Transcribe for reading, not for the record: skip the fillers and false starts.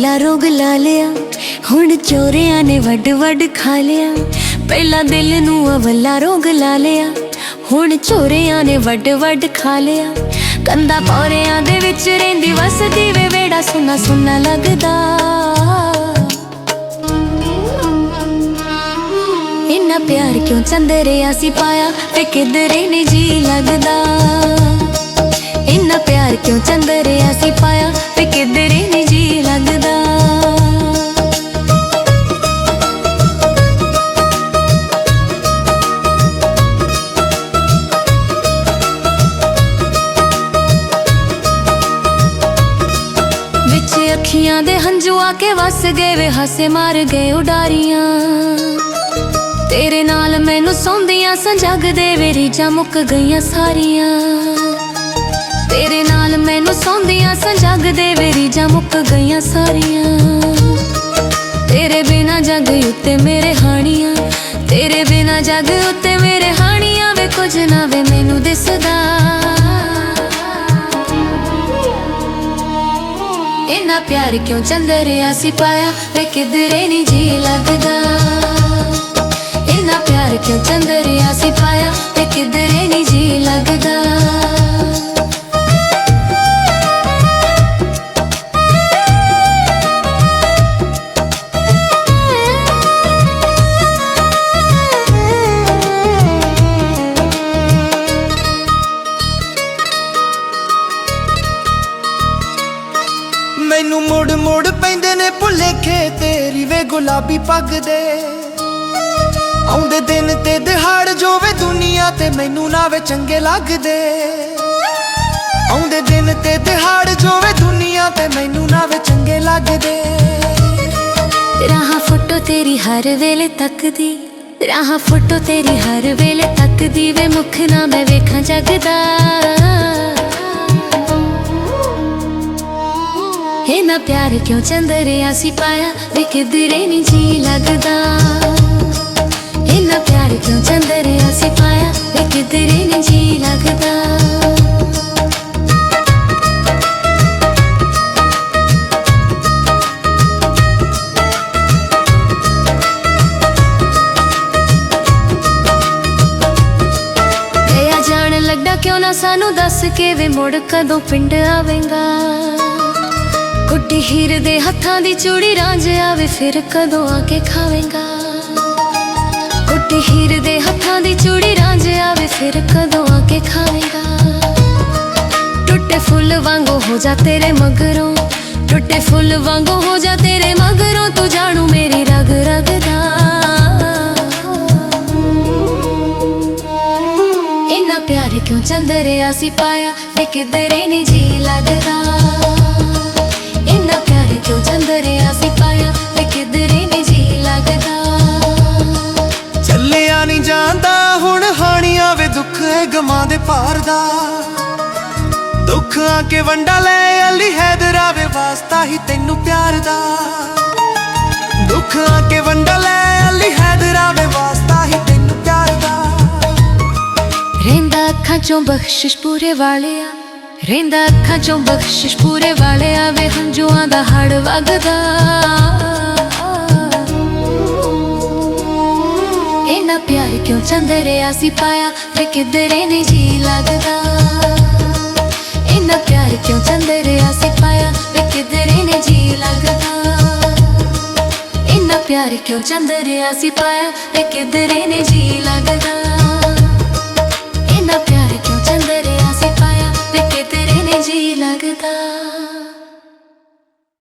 अवला रोग ला लिया, हुण चोरियां ने वड वड खा लिया। पहला दिल नू अवला रोग ला लिया, हुण चोरियां ने वड वड खा लिया। कंधा पौरियां दे विच रहिंदी वसदी वे, वेड़ा सुना सुना लगदा। इन्ना प्यार क्यों चंदरे असी पाया ते किधरे नी जी लगदा। इन्ना प्यार क्यों चंदरे असी पाया ते किधरे नी जी लगदा। विच अखियां दे हंझू आके वस गए वे, हासे मार गए उडारियां। तेरे नाल मैनू सौंदियां संजगदे वे, रीझां मुक गईयां सारियां। तेरे नाल मैनू सौंदियां संजगदे वे, रीझां मुक गईयां सारियां। तेरे बिना जग उत्ते मेरे हानियां, तेरे बिना जग उत्ते मेरे हानियां। वे कुछ ना वे मैनू दिसदा। इन्ना प्यार क्यों चंदरे असी पाया वे किधरे नी जी लगदा। इन्ना प्यार क्यों चंदरे असी पाया ते किधरे नी जी लगदा। मैनू मुड़ मुड़ पैंदे ने भुलेखे तेरी वे गुलाबी पग दे। आउंदे दिन ते दिहाड़ जो वे दुनिया ते मैनू ना वे चंगे लगदे। आउंदे दिन ते दिहाड़ जो वे दुनिया ते मैनू ना वे चंगे लगदे। राह फोटो तेरी हर वेले तकदी, राह फोटो तेरी हर वेले तकदी। वे मुख ना मैं वेखां जगदा। इन्ना प्यार क्यों चंदरे असी पाया वे किधरे नी जी लगदा। इन्ना प्यार क्यों चंदरे असी पाया वे किधरे नी जी लगदा। गया जान लगदा क्यों ना सानू दस के वे मुड़ कदों पिंड आवेंगा। कुटी हीर दे हत्थां दी चूड़ी रांझ आवे फिर कदों आके खावेंगा। कुटी हीर दे हत्थां दी चूड़ी रांझ आवे फिर कदों आके खावेंगा। टुटे फुल वांगू हो जा तेरे मगरों, टुटे फुल वांगू हो जा तेरे मगरों। तू जानू मेरी रग रग दा। इन्ना प्यार क्यों चंदरे असी पाया वे किधरे नी जी लगदा। इन्ना प्यार क्यों चंदरे असी पाया वे किधरे नी जी लगदा। ਚੱਲਿਆ ਨਹੀਂ ਜਾਂਦਾ ਹੁਣ ਹਾਣੀਆਂ ਵੇ ਦੁੱਖ ਹੈ ਗਮਾਂ ਦੇ ਭਾਰ ਦਾ। ਦੁੱਖ ਆ ਕੇ ਵੰਡਾ ਲੈ ਅਲੀ ਹੈਦਰਾ ਵੇ ਵਾਸਤਾ ਹੀ ਤੈਨੂੰ ਪਿਆਰ ਦਾ। ਦੁੱਖ ਆ ਕੇ ਵੰਡਾ ਲੈ ਅਲੀ ਹੈਦਰਾ ਵੇ ਵਾਸਤਾ ਹੀ ਤੈਨੂੰ ਪਿਆਰ ਦਾ। ਰਹਿੰਦਾ ਅੱਖਾਂ ਚੋਂ ਬਖਸ਼ਿਸ਼ ਪੂਰੇ ਵਾਲਿਆ, ਰਹਿੰਦਾ ਅੱਖਾਂ ਚੋਂ ਬਖਸ਼ਿਸ਼ ਪੂਰੇ ਵਾਲਿਆ। ਵੇ ਹੰਝੂਆਂ ਦਾ ਹੜ ਵਗਦਾ। इन्ना प्यार क्यों चंदरे असी पाया वे किधरे नी जी लगदा। इन्ना प्यार क्यों चंदरे असी पाया वे किधरे नी जी लगदा। इन्ना प्यार क्यों चंदरे असी पाया वे किधरे नी जी लगदा।